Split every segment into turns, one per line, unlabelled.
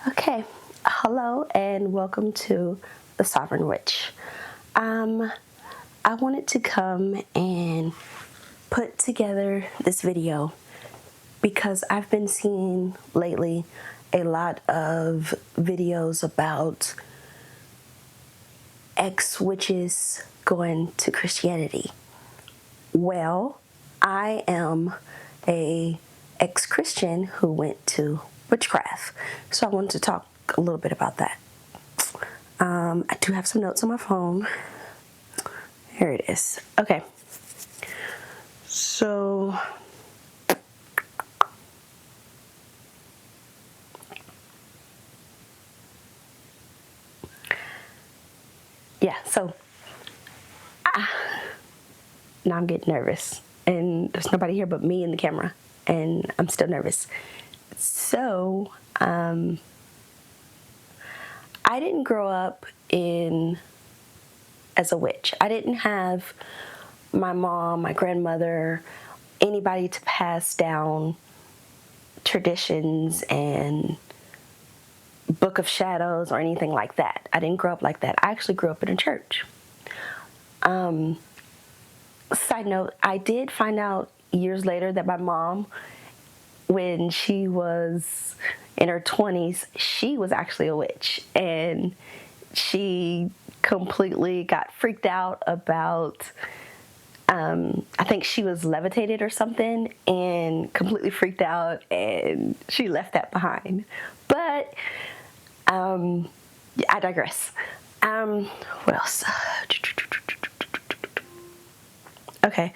Okay, hello and welcome to The Sovereign Witch. I wanted to come and put together this video because I've been seeing lately a lot of videos about ex-witches going to Christianity. Well, I am a ex-Christian who went to witchcraft, so I wanted to talk a little bit about that. I do have some notes on my phone. Here it is. Okay. So, yeah, so now I'm getting nervous. And there's nobody here but me and the camera. And I'm still nervous. So, I didn't grow up as a witch. I didn't have my mom, my grandmother, anybody to pass down traditions and Book of Shadows or anything like that. I didn't grow up like that. I actually grew up in a church. Side note, I did find out years later that my mom, when she was in her 20s, she was actually a witch. And she completely got freaked out about, I think she was levitated or something, and completely freaked out, and she left that behind. But I digress. What else? Okay.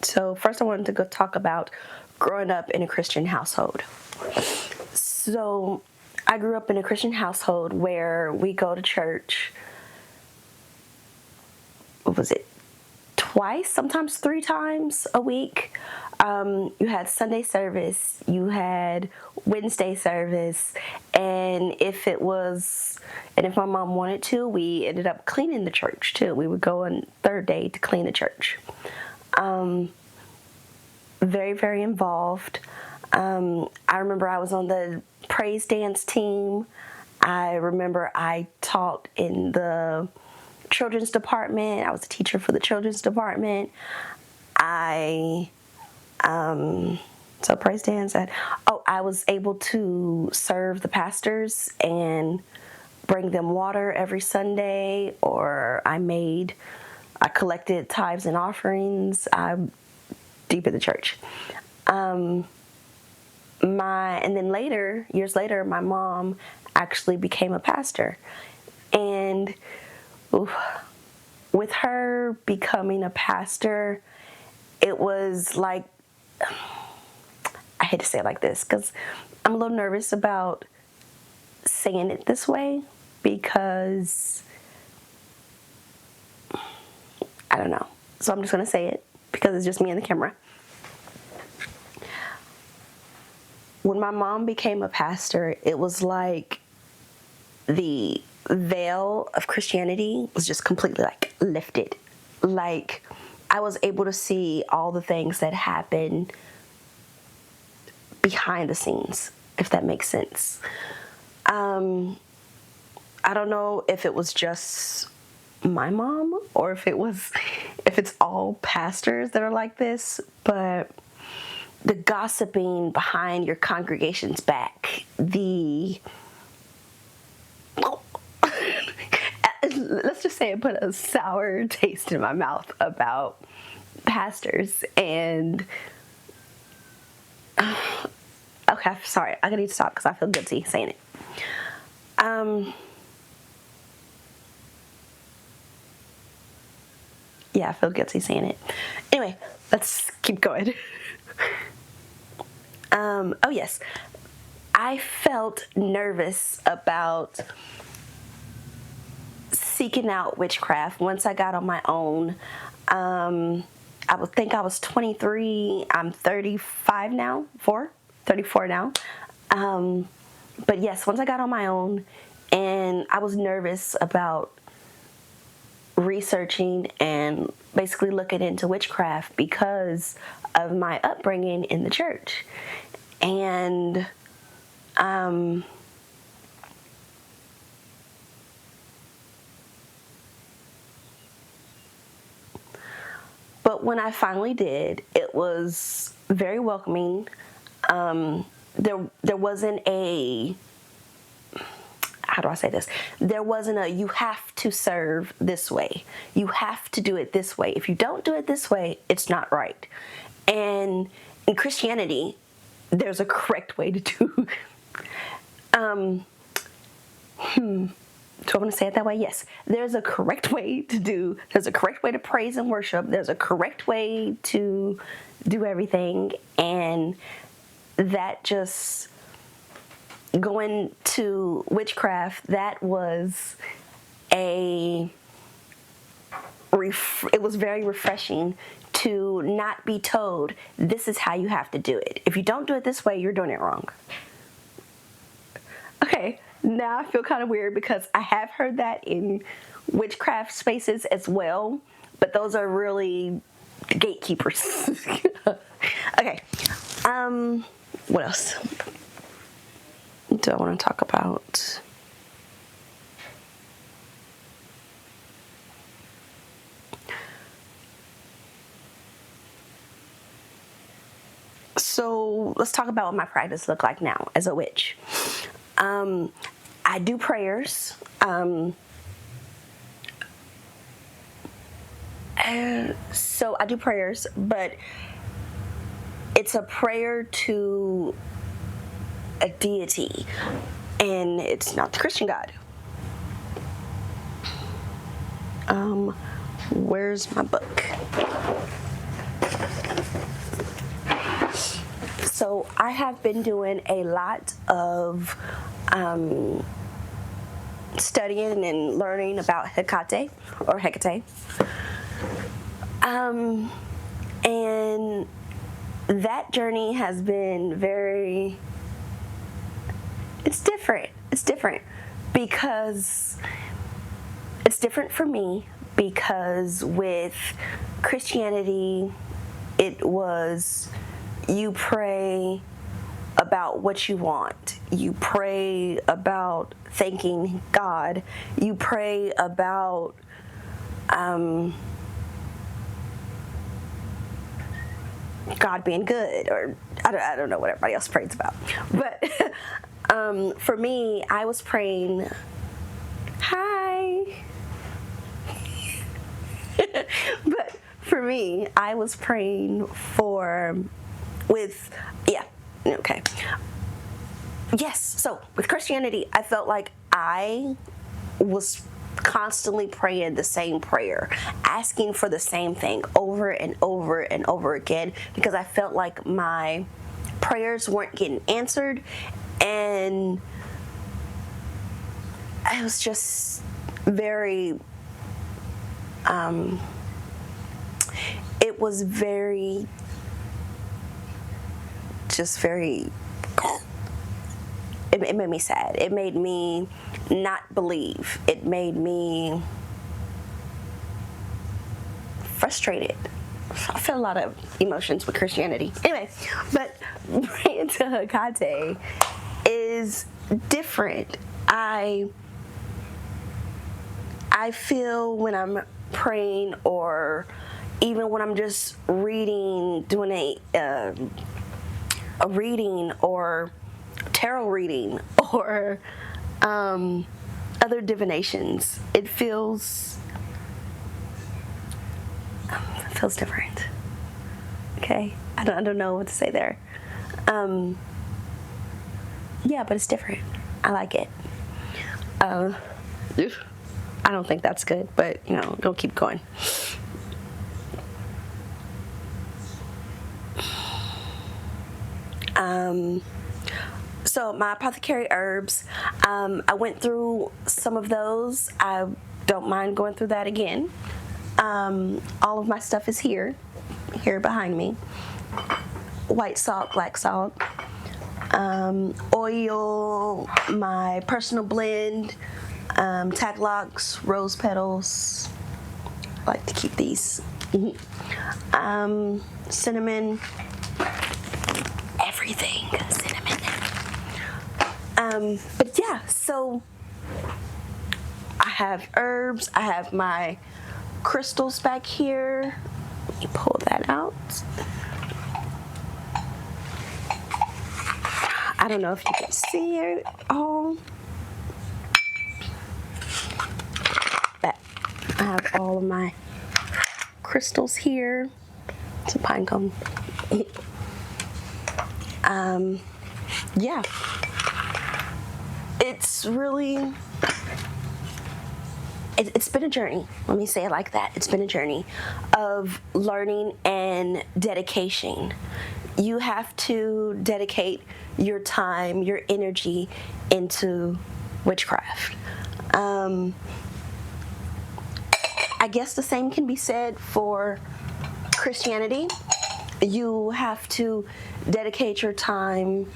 So first I wanted to go talk about growing up in a Christian household. So I grew up in a Christian household where we go to church, what was it, twice, sometimes 3 times a week. You had Sunday service, you had Wednesday service, and if my mom wanted to, we ended up cleaning the church too. We would go on third day to clean the church. Very, very involved. I remember I was on the praise dance team. I remember I taught in the children's department. I was a teacher for the children's department. So praise dance. I was able to serve the pastors and bring them water every Sunday, or I collected tithes and offerings. I'm deep in the church. And then years later, my mom actually became a pastor. And with her becoming a pastor, it was like, I hate to say it like this because I'm a little nervous about saying it this way because I don't know. So I'm just going to say it because it's just me and the camera. When my mom became a pastor, it was like the veil of Christianity was just completely like lifted. Like I was able to see all the things that happened behind the scenes, if that makes sense. I don't know if it was just my mom or if it's all pastors that are like this, but the gossiping behind your congregation's back, let's just say it put a sour taste in my mouth about pastors. And okay, sorry, I need to stop because I feel guilty saying it. Yeah, I feel guilty saying it. Anyway, let's keep going. Oh yes, I felt nervous about seeking out witchcraft once I got on my own. I would think I was 23. I'm 35 now, 34 now. But yes, once I got on my own, and I was nervous about researching and basically looking into witchcraft because of my upbringing in the church. And but when I finally did, it was very welcoming. There wasn't a, how do I say this? There wasn't a, you have to serve this way. You have to do it this way. If you don't do it this way, it's not right. And in Christianity, there's a correct way to do. Do I want to say it that way? Yes. There's a correct way to do. There's a correct way to praise and worship. There's a correct way to do everything. And that just, going to witchcraft, that was it was very refreshing to not be told, this is how you have to do it. If you don't do it this way, you're doing it wrong. Okay, now I feel kind of weird because I have heard that in witchcraft spaces as well, but those are really gatekeepers. Okay, what else do I want to talk about? So let's talk about what my practice look like now as a witch. I do prayers. So I do prayers, but it's a prayer to a deity, and it's not the Christian God. Where's my book? So I have been doing a lot of studying and learning about Hecate or Hecate. And that journey has been it's different. It's different because it's different for me, because with Christianity, it was, you pray about what you want. You pray about thanking God. You pray about God being good, or I don't know what everybody else prays about. But for me, I was praying, hi. But for me, I was praying Yes, so with Christianity, I felt like I was constantly praying the same prayer, asking for the same thing over and over and over again, because I felt like my prayers weren't getting answered, and I was just very, it was very, just very, it made me sad. It made me not believe. It made me frustrated. I feel a lot of emotions with Christianity. Anyway, but praying to Hecate is different. I feel when I'm praying, or even when I'm just reading, doing a reading, or tarot reading, or other divinations, it feels different. Okay, I don't know what to say there. Yeah, but it's different. I like it. I don't think that's good, but don't keep going. So my apothecary herbs, I went through some of those. I don't mind going through that again. All of my stuff is here behind me. White salt, black salt, oil, my personal blend, taglocks, rose petals, I like to keep these. Cinnamon, everything, cinnamon. But yeah, so I have herbs. I have my crystals back here. Let me pull that out. I don't know if you can see it all. But I have all of my crystals here. Some pine cone. Yeah. It's really, it's been a journey. Let me say it like that. It's been a journey of learning and dedication. You have to dedicate your time, your energy into witchcraft. I guess the same can be said for Christianity. You have to dedicate your time,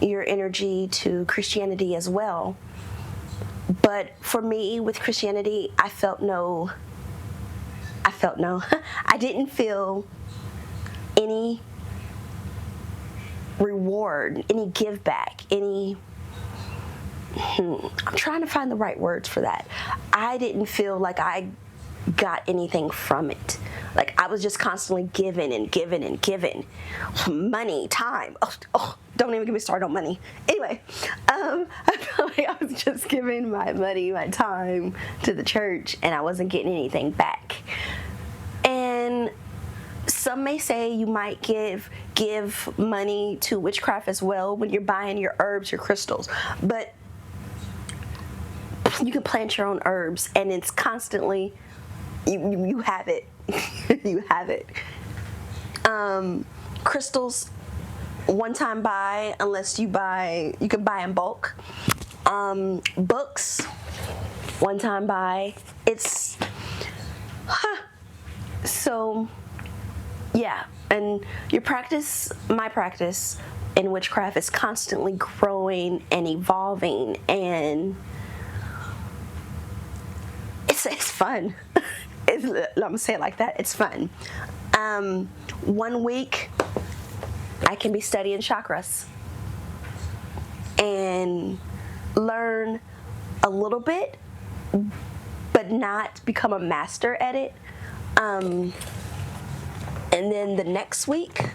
your energy to Christianity as well. But for me, with Christianity, I didn't feel any reward, any give back, I'm trying to find the right words for that. I didn't feel like I got anything from it. Like I was just constantly giving and giving and giving. Money, time. Don't even get me started on money. Anyway, I felt like I was just giving my money, my time to the church, and I wasn't getting anything back. And some may say you might give money to witchcraft as well when you're buying your herbs, your crystals. But you can plant your own herbs, and it's constantly, you have it. You have it. Crystals, one-time buy, unless you can buy in bulk. Books, one-time buy. So, yeah. And my practice in witchcraft is constantly growing and evolving, and it's fun. I'm gonna say it like that. It's fun. 1 week, I can be studying chakras and learn a little bit, but not become a master at it. And then the next week,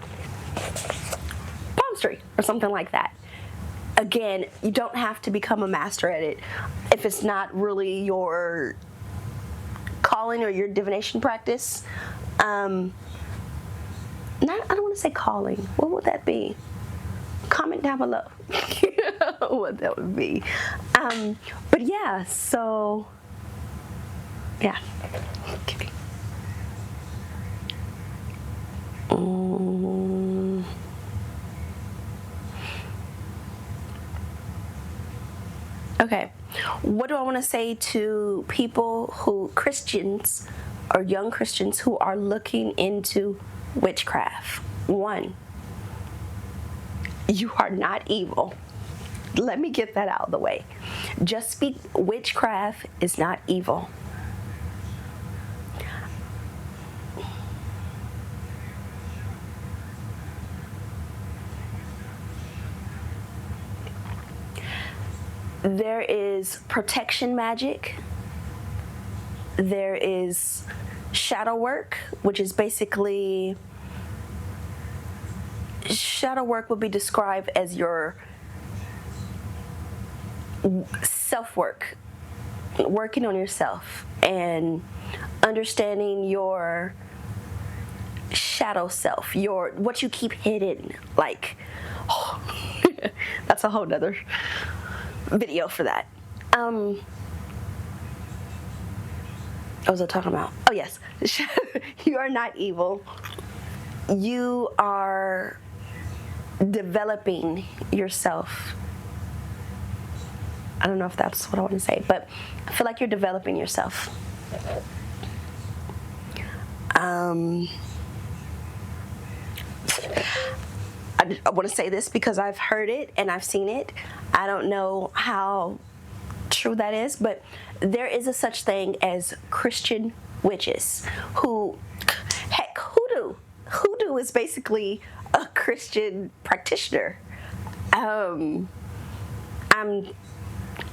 palmistry or something like that. Again, you don't have to become a master at it if it's not really your calling or your divination practice. I don't want to say calling. What would that be? Comment down below what that would be. But yeah, so yeah. Okay. Okay, what do I want to say to Christians or young Christians who are looking into witchcraft? 1, you are not evil. Let me get that out of the way. Witchcraft is not evil. There is protection magic. There is shadow work, which is basically, shadow work would be described as your self-work, working on yourself and understanding your shadow self, what you keep hidden. Like, that's a whole nother video for that. What was I talking about? Oh yes, you are not evil. You are developing yourself. I don't know if that's what I want to say, but I feel like you're developing yourself. I want to say this because I've heard it and I've seen it. I don't know how true that is, but there is a such thing as Christian witches who, heck, hoodoo is basically a Christian practitioner. I'm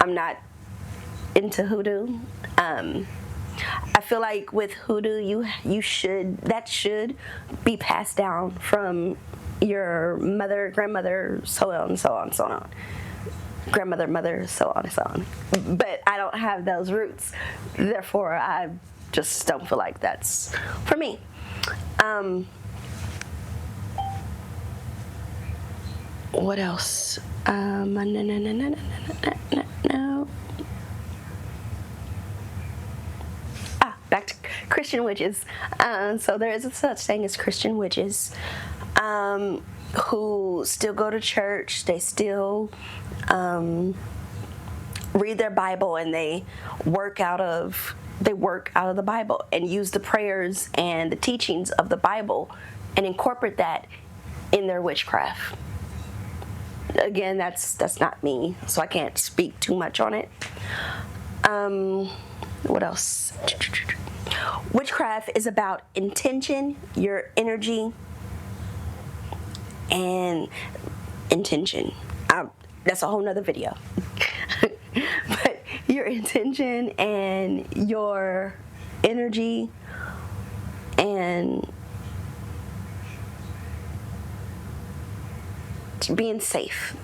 not into hoodoo. I feel like with hoodoo, that should be passed down from your mother, grandmother, so on, so on, so on. Grandmother, mother, so on and so on. But I don't have those roots. Therefore, I just don't feel like that's for me. What else? No. Back to Christian witches. So there is a such thing as Christian witches who still go to church. They still read their Bible, and they work out of the Bible and use the prayers and the teachings of the Bible and incorporate that in their witchcraft. Again, that's not me, so I can't speak too much on it. What else? Witchcraft is about intention, your energy, and intention. That's a whole nother video. But your intention and your energy and being safe.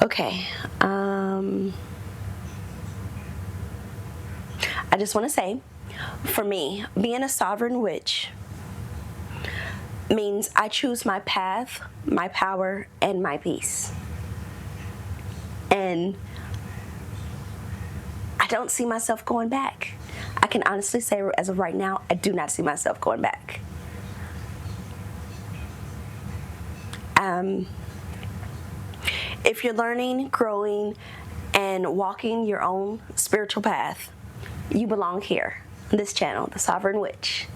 Okay. I just want to say, for me, being a sovereign witch means I choose my path, my power, and my peace. And I don't see myself going back. I can honestly say, as of right now, I do not see myself going back. If you're learning, growing, and walking your own spiritual path, you belong here on this channel, The Sovereign Witch.